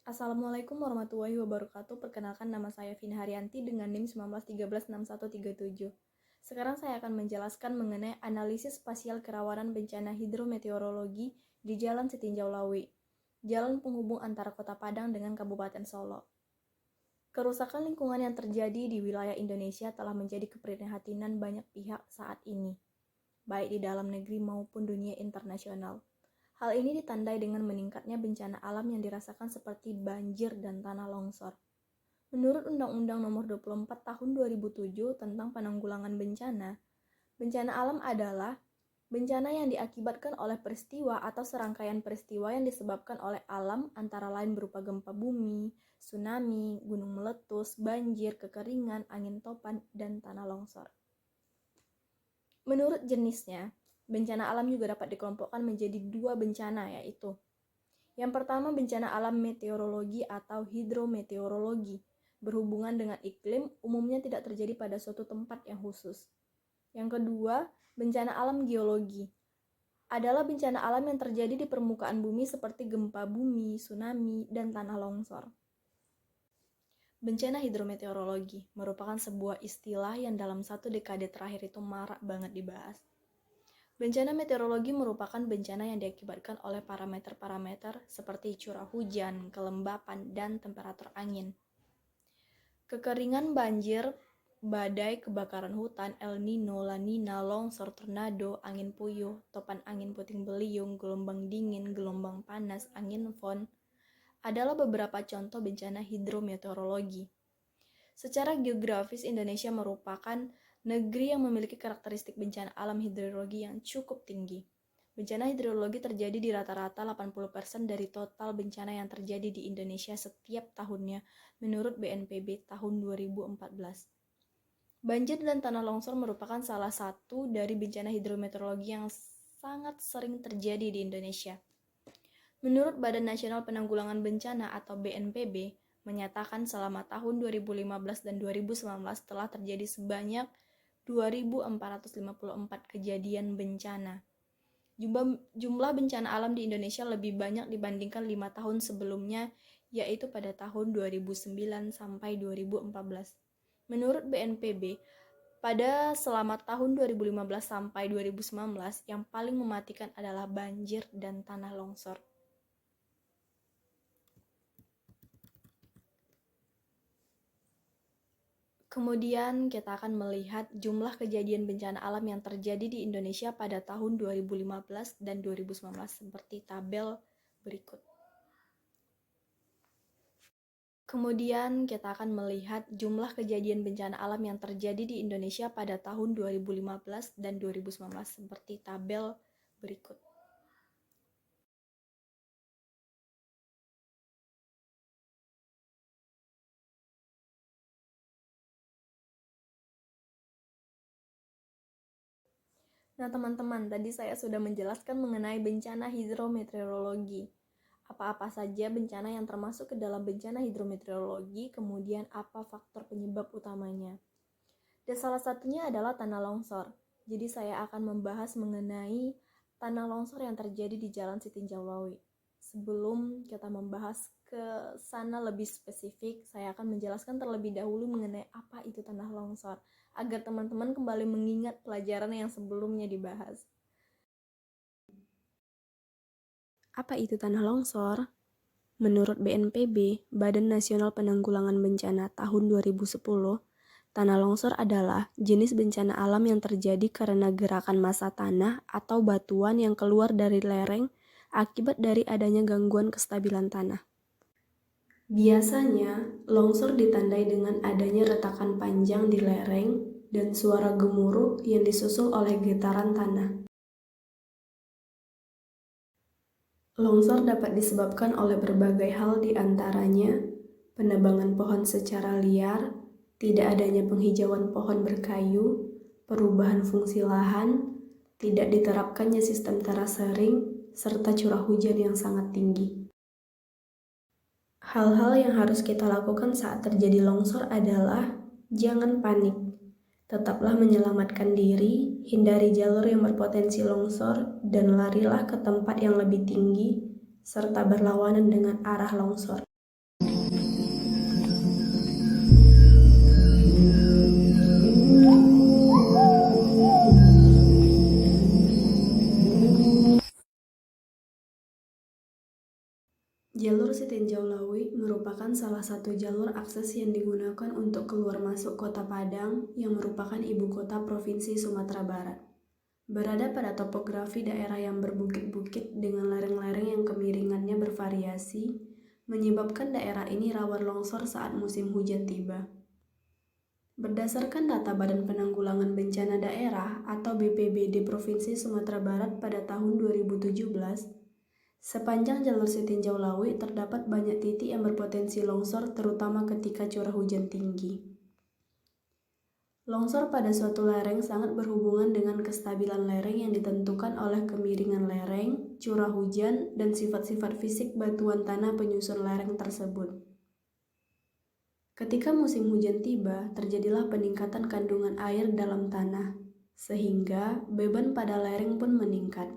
Assalamualaikum warahmatullahi wabarakatuh. Perkenalkan, nama saya Vina Haryanti dengan NIM 19136137. Sekarang saya akan menjelaskan mengenai analisis spasial kerawanan bencana hidrometeorologi di Jalan Setinjau Lawi, jalan penghubung antara Kota Padang dengan Kabupaten Solo. Kerusakan lingkungan yang terjadi di wilayah Indonesia telah menjadi keprihatinan banyak pihak saat ini, baik di dalam negeri maupun dunia internasional. Hal ini ditandai dengan meningkatnya bencana alam yang dirasakan seperti banjir dan tanah longsor. Menurut Undang-Undang Nomor 24 Tahun 2007 tentang Penanggulangan Bencana, bencana alam adalah bencana yang diakibatkan oleh peristiwa atau serangkaian peristiwa yang disebabkan oleh alam, antara lain berupa gempa bumi, tsunami, gunung meletus, banjir, kekeringan, angin topan, dan tanah longsor. Menurut jenisnya, bencana alam juga dapat dikelompokkan menjadi dua bencana, yaitu yang pertama, bencana alam meteorologi atau hidrometeorologi, berhubungan dengan iklim, umumnya tidak terjadi pada suatu tempat yang khusus. Yang kedua, bencana alam geologi, adalah bencana alam yang terjadi di permukaan bumi seperti gempa bumi, tsunami, dan tanah longsor. Bencana hidrometeorologi merupakan sebuah istilah yang dalam satu dekade terakhir itu marak banget dibahas. Bencana meteorologi merupakan bencana yang diakibatkan oleh parameter-parameter seperti curah hujan, kelembapan, dan temperatur angin. Kekeringan, banjir, badai, kebakaran hutan, El Nino, La Nina, longsor, tornado, angin puyuh, topan angin puting beliung, gelombang dingin, gelombang panas, angin fon, adalah beberapa contoh bencana hidrometeorologi. Secara geografis, Indonesia merupakan negeri yang memiliki karakteristik bencana alam hidrologi yang cukup tinggi. Bencana hidrologi terjadi di rata-rata 80% dari total bencana yang terjadi di Indonesia setiap tahunnya, menurut BNPB tahun 2014. Banjir dan tanah longsor merupakan salah satu dari bencana hidrometeorologi yang sangat sering terjadi di Indonesia. Menurut Badan Nasional Penanggulangan Bencana atau BNPB, menyatakan selama tahun 2015 dan 2019 telah terjadi sebanyak 2.454 kejadian bencana. Jumlah bencana alam di Indonesia lebih banyak dibandingkan 5 tahun sebelumnya, yaitu pada tahun 2009 sampai 2014. Menurut BNPB, pada selama tahun 2015 sampai 2019, yang paling mematikan adalah banjir dan tanah longsor. Kemudian kita akan melihat jumlah kejadian bencana alam yang terjadi di Indonesia pada tahun 2015 dan 2019 seperti tabel berikut. Kemudian kita akan melihat jumlah kejadian bencana alam yang terjadi di Indonesia pada tahun 2015 dan 2019 seperti tabel berikut. Nah teman-teman, tadi saya sudah menjelaskan mengenai bencana hidrometeorologi. Apa-apa saja bencana yang termasuk ke dalam bencana hidrometeorologi, kemudian apa faktor penyebab utamanya. Dan salah satunya adalah tanah longsor. Jadi saya akan membahas mengenai tanah longsor yang terjadi di Jalan Setinjau Lawi. Sebelum kita membahas ke sana lebih spesifik, saya akan menjelaskan terlebih dahulu mengenai apa itu tanah longsor, agar teman-teman kembali mengingat pelajaran yang sebelumnya dibahas. Apa itu tanah longsor? Menurut BNPB, Badan Nasional Penanggulangan Bencana tahun 2010, tanah longsor adalah jenis bencana alam yang terjadi karena gerakan massa tanah atau batuan yang keluar dari lereng akibat dari adanya gangguan kestabilan tanah. Biasanya, longsor ditandai dengan adanya retakan panjang di lereng dan suara gemuruh yang disusul oleh getaran tanah. Longsor dapat disebabkan oleh berbagai hal, di antaranya penebangan pohon secara liar, tidak adanya penghijauan pohon berkayu, perubahan fungsi lahan, tidak diterapkannya sistem terasering, serta curah hujan yang sangat tinggi. Hal-hal yang harus kita lakukan saat terjadi longsor adalah jangan panik. Tetaplah menyelamatkan diri, hindari jalur yang berpotensi longsor, dan larilah ke tempat yang lebih tinggi, serta berlawanan dengan arah longsor. Jalur Sitinjau Lawi merupakan salah satu jalur akses yang digunakan untuk keluar masuk Kota Padang yang merupakan ibu kota Provinsi Sumatera Barat. Berada pada topografi daerah yang berbukit-bukit dengan lereng-lereng yang kemiringannya bervariasi, menyebabkan daerah ini rawan longsor saat musim hujan tiba. Berdasarkan data Badan Penanggulangan Bencana Daerah atau BPBD Provinsi Sumatera Barat pada tahun 2017, sepanjang jalur Sitinjau Lawi terdapat banyak titik yang berpotensi longsor terutama ketika curah hujan tinggi. Longsor pada suatu lereng sangat berhubungan dengan kestabilan lereng yang ditentukan oleh kemiringan lereng, curah hujan, dan sifat-sifat fisik batuan tanah penyusun lereng tersebut. Ketika musim hujan tiba, terjadilah peningkatan kandungan air dalam tanah, sehingga beban pada lereng pun meningkat.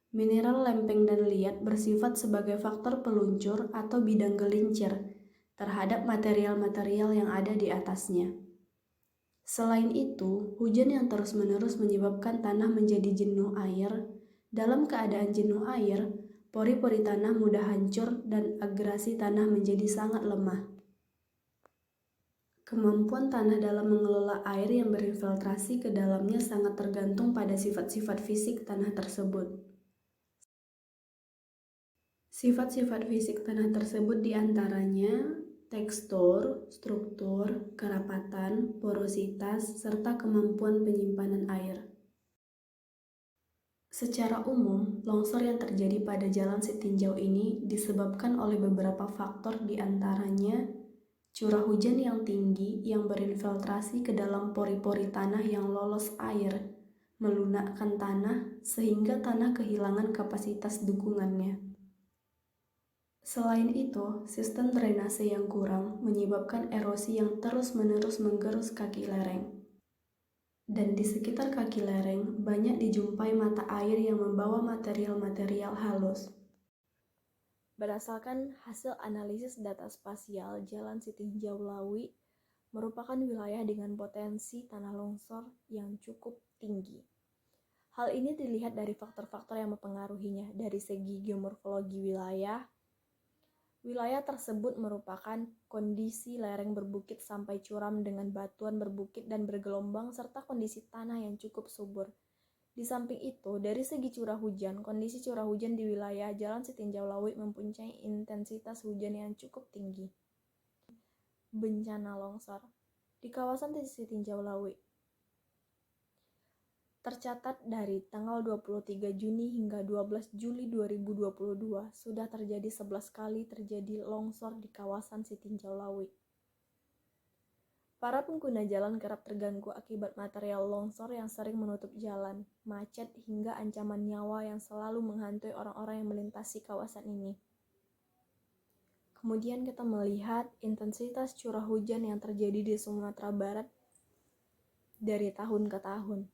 Mineral lempeng dan liat bersifat sebagai faktor peluncur atau bidang gelincir terhadap material-material yang ada di atasnya. Selain itu, hujan yang terus-menerus menyebabkan tanah menjadi jenuh air. Dalam keadaan jenuh air, pori-pori tanah mudah hancur dan agerasi tanah menjadi sangat lemah. Kemampuan tanah dalam mengelola air yang berinfiltrasi ke dalamnya sangat tergantung pada sifat-sifat fisik tanah tersebut. Sifat-sifat fisik tanah tersebut diantaranya tekstur, struktur, kerapatan, porositas, serta kemampuan penyimpanan air. Secara umum, longsor yang terjadi pada Jalan Sitinjau ini disebabkan oleh beberapa faktor diantaranya curah hujan yang tinggi yang berinfiltrasi ke dalam pori-pori tanah yang lolos air, melunakkan tanah sehingga tanah kehilangan kapasitas dukungannya. Selain itu, sistem drainase yang kurang menyebabkan erosi yang terus-menerus menggerus kaki lereng. Dan di sekitar kaki lereng banyak dijumpai mata air yang membawa material-material halus. Berdasarkan hasil analisis data spasial, Jalan Sitinjau Lawi merupakan wilayah dengan potensi tanah longsor yang cukup tinggi. Hal ini dilihat dari faktor-faktor yang mempengaruhinya dari segi geomorfologi wilayah. Wilayah tersebut merupakan kondisi lereng berbukit sampai curam dengan batuan berbukit dan bergelombang serta kondisi tanah yang cukup subur. Di samping itu, dari segi curah hujan, kondisi curah hujan di wilayah Jalan Sitinjau Lawi mempunyai intensitas hujan yang cukup tinggi. Bencana longsor di kawasan Sitinjau Lawi tercatat dari tanggal 23 Juni hingga 12 Juli 2022 sudah terjadi 11 kali terjadi longsor di kawasan Sitinjau Lawi. Para pengguna jalan kerap terganggu akibat material longsor yang sering menutup jalan, macet hingga ancaman nyawa yang selalu menghantui orang-orang yang melintasi kawasan ini. Kemudian kita melihat intensitas curah hujan yang terjadi di Sumatera Barat dari tahun ke tahun.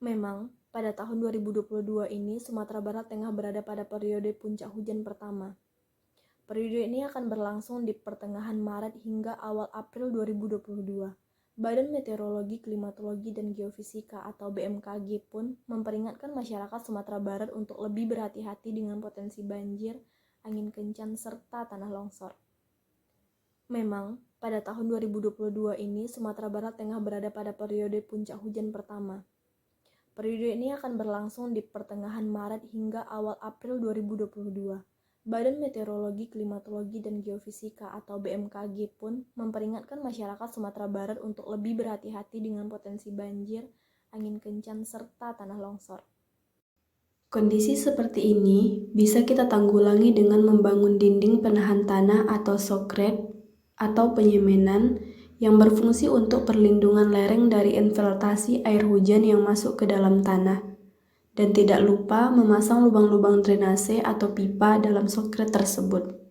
Memang, pada tahun 2022 ini Sumatera Barat tengah berada pada periode puncak hujan pertama. Periode ini akan berlangsung di pertengahan Maret hingga awal April 2022. Badan Meteorologi, Klimatologi, dan Geofisika atau BMKG pun memperingatkan masyarakat Sumatera Barat untuk lebih berhati-hati dengan potensi banjir, angin kencang, serta tanah longsor. Memang, pada tahun 2022 ini Sumatera Barat tengah berada pada periode puncak hujan pertama. Periode ini akan berlangsung di pertengahan Maret hingga awal April 2022. Badan Meteorologi, Klimatologi, dan Geofisika atau BMKG pun memperingatkan masyarakat Sumatera Barat untuk lebih berhati-hati dengan potensi banjir, angin kencang, serta tanah longsor. Kondisi seperti ini bisa kita tanggulangi dengan membangun dinding penahan tanah atau sokret atau penyemenan yang berfungsi untuk perlindungan lereng dari infiltrasi air hujan yang masuk ke dalam tanah. Dan tidak lupa memasang lubang-lubang drainase atau pipa dalam sokret tersebut.